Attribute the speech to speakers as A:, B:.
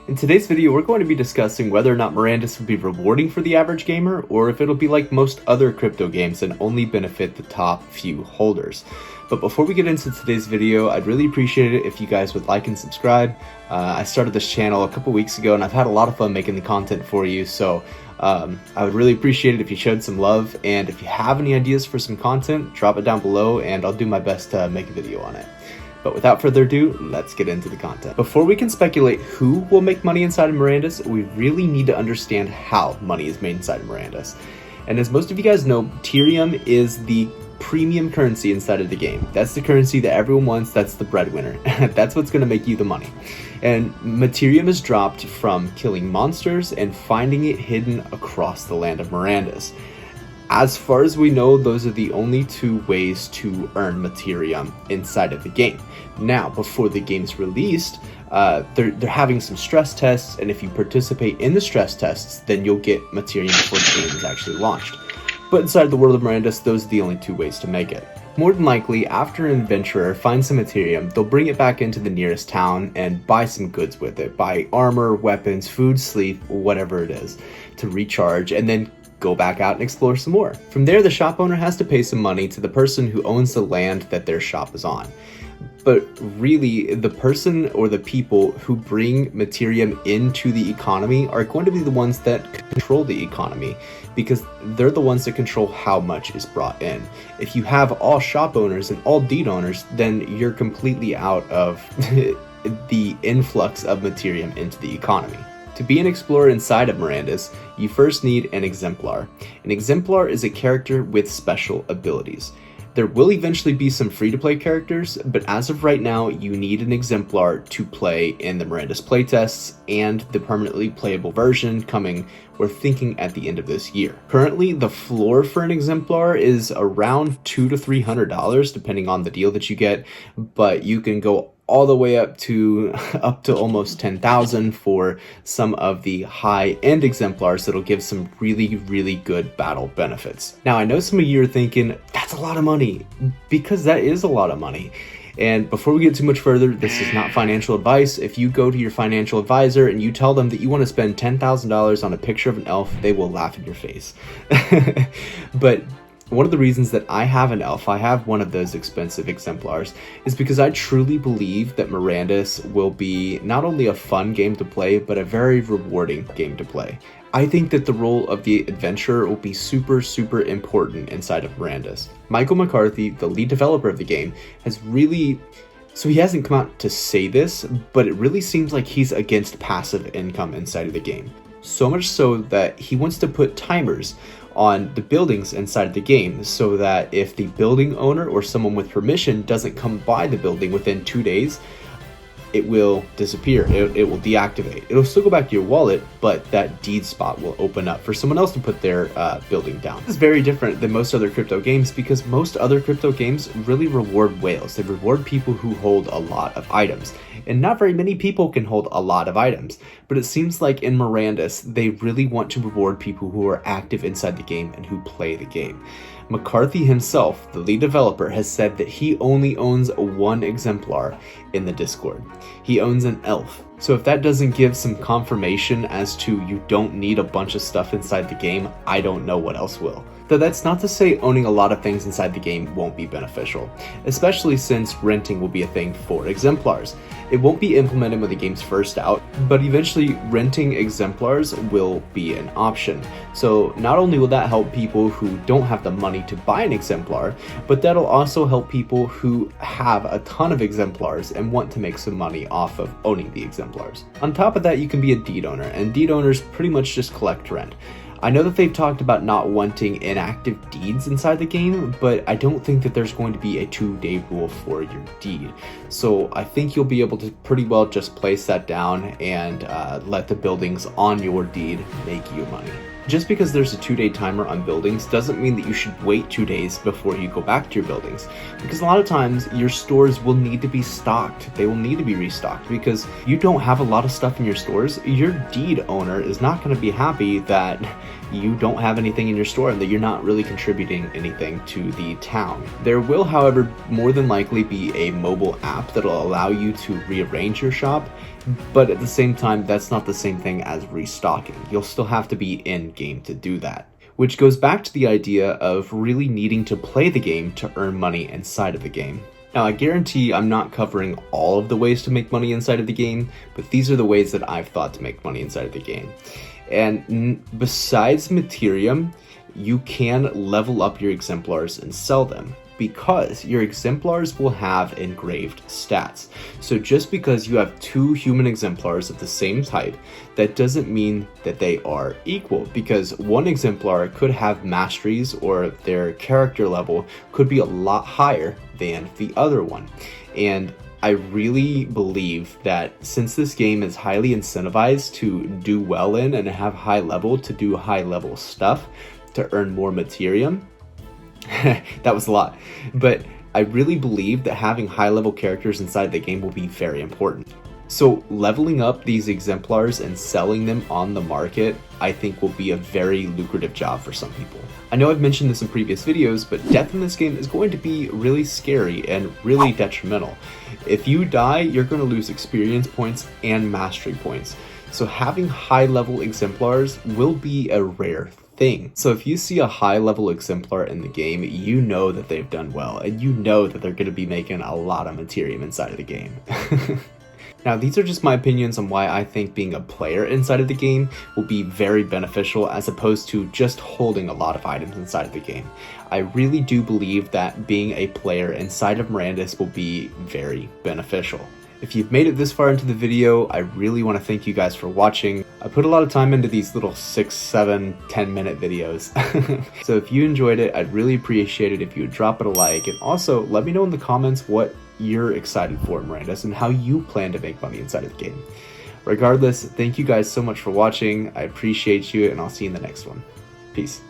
A: In today's video, we're going to be discussing whether or not Mirandus will be rewarding for the average gamer, or if it'll be like most other crypto games and only benefit the top few holders. But before we get into today's video, I'd really appreciate it if you guys would like and subscribe. I started this channel a couple weeks ago and I've had a lot of fun making the content for you, so I would really appreciate it if you showed some love, and if you have any ideas for some content, drop it down below and I'll do my best to make a video on it. But without further ado, let's get into the content. Before we can speculate who will make money inside of Mirandus, we really need to understand how money is made inside of Mirandus. And as most of you guys know, MTRM is the premium currency inside of the game. That's the currency that everyone wants, that's the breadwinner. That's what's gonna make you the money. And MTRM is dropped from killing monsters and finding it hidden across the land of Mirandus. As far as we know, those are the only two ways to earn MTRM inside of the game. Now, before the game's released, they're having some stress tests, and if you participate in the stress tests, then you'll get MTRM before the game is actually launched. But inside the world of Mirandus, those are the only two ways to make it. More than likely, after an adventurer finds some MTRM, they'll bring it back into the nearest town and buy some goods with it. Buy armor, weapons, food, sleep, whatever it is, to recharge, and then go back out and explore some more. From there, the shop owner has to pay some money to the person who owns the land that their shop is on. But really, the person or the people who bring MTRM into the economy are going to be the ones that control the economy, because they're the ones that control how much is brought in. If you have all shop owners and all deed owners, then you're completely out of the influx of MTRM into the economy. To be an explorer inside of Mirandus, you first need an exemplar. An exemplar is a character with special abilities. There will eventually be some free-to-play characters, but as of right now, you need an exemplar to play in the Mirandus playtests and the permanently playable version coming, we're thinking, at the end of this year. Currently, the floor for an exemplar is around $200 to $300, depending on the deal that you get, but you can go all the way up to almost 10,000 for some of the high-end exemplars that'll give some really good battle benefits. Now, I know some of you are thinking, that's a lot of money, because that is a lot of money. And before we get too much further, this is not financial advice. If you go to your financial advisor and you tell them that you want to spend $10,000 on a picture of an elf, they will laugh in your face. But one of the reasons that I have an elf, I have one of those expensive exemplars, is because I truly believe that Mirandus will be not only a fun game to play, but a very rewarding game to play. I think that the role of the adventurer will be super important inside of Mirandus. Michael McCarthy, the lead developer of the game, has really... So he hasn't come out to say this, but it really seems like he's against passive income inside of the game. So much so that he wants to put timers on the buildings inside of the game, so that if the building owner or someone with permission doesn't come by the building within 2 days, it will disappear, it will deactivate. It'll still go back to your wallet, but that deed spot will open up for someone else to put their building down. This is very different than most other crypto games, because most other crypto games really reward whales. They reward people who hold a lot of items. And not very many people can hold a lot of items, but it seems like in Mirandus, they really want to reward people who are active inside the game and who play the game. McCarthy himself, the lead developer, has said that he only owns one exemplar in the Discord. He owns an elf. So if that doesn't give some confirmation as to you don't need a bunch of stuff inside the game, I don't know what else will. Though that's not to say owning a lot of things inside the game won't be beneficial, especially since renting will be a thing for exemplars. It won't be implemented when the game's first out, but eventually renting exemplars will be an option. So not only will that help people who don't have the money to buy an exemplar, but that'll also help people who have a ton of exemplars and want to make some money off of owning the exemplars. On top of that, you can be a deed owner, and deed owners pretty much just collect rent. I know that they've talked about not wanting inactive deeds inside the game, but I don't think that there's going to be a 2-day rule for your deed. So I think you'll be able to pretty well just place that down and let the buildings on your deed make you money. Just because there's a 2-day timer on buildings doesn't mean that you should wait 2 days before you go back to your buildings, because a lot of times your stores will need to be stocked. They will need to be restocked, because you don't have a lot of stuff in your stores. Your deed owner is not going to be happy that you don't have anything in your store and that you're not really contributing anything to the town. There will, however, more than likely be a mobile app that'll allow you to rearrange your shop But at the same time, that's not the same thing as restocking. You'll still have to be in-game to do that. Which goes back to the idea of really needing to play the game to earn money inside of the game. Now, I guarantee I'm not covering all of the ways to make money inside of the game, but these are the ways that I've thought to make money inside of the game. And besides Materium, you can level up your exemplars and sell them, because your exemplars will have engraved stats. So just because you have 2 human exemplars of the same type, that doesn't mean that they are equal, because one exemplar could have masteries, or their character level could be a lot higher than the other one. And I really believe that since this game is highly incentivized to do well in and have high level to do high level stuff to earn more Materium, that was a lot, but I really believe that having high level characters inside the game will be very important. So leveling up these exemplars and selling them on the market, I think will be a very lucrative job for some people. I know I've mentioned this in previous videos, but death in this game is going to be really scary and really detrimental. If you die, you're going to lose experience points and mastery points. So having high level exemplars will be a rare thing. So if you see a high level exemplar in the game, you know that they've done well, and you know that they're going to be making a lot of Materium inside of the game. Now, these are just my opinions on why I think being a player inside of the game will be very beneficial, as opposed to just holding a lot of items inside of the game. I really do believe that being a player inside of Mirandus will be very beneficial. If you've made it this far into the video, I really want to thank you guys for watching. I put a lot of time into these little 6, 7, 10-minute videos. So if you enjoyed it, I'd really appreciate it if you would drop it a like, and also let me know in the comments what you're excited for in Mirandus and how you plan to make money inside of the game. Regardless, thank you guys so much for watching. I appreciate you, and I'll see you in the next one. Peace.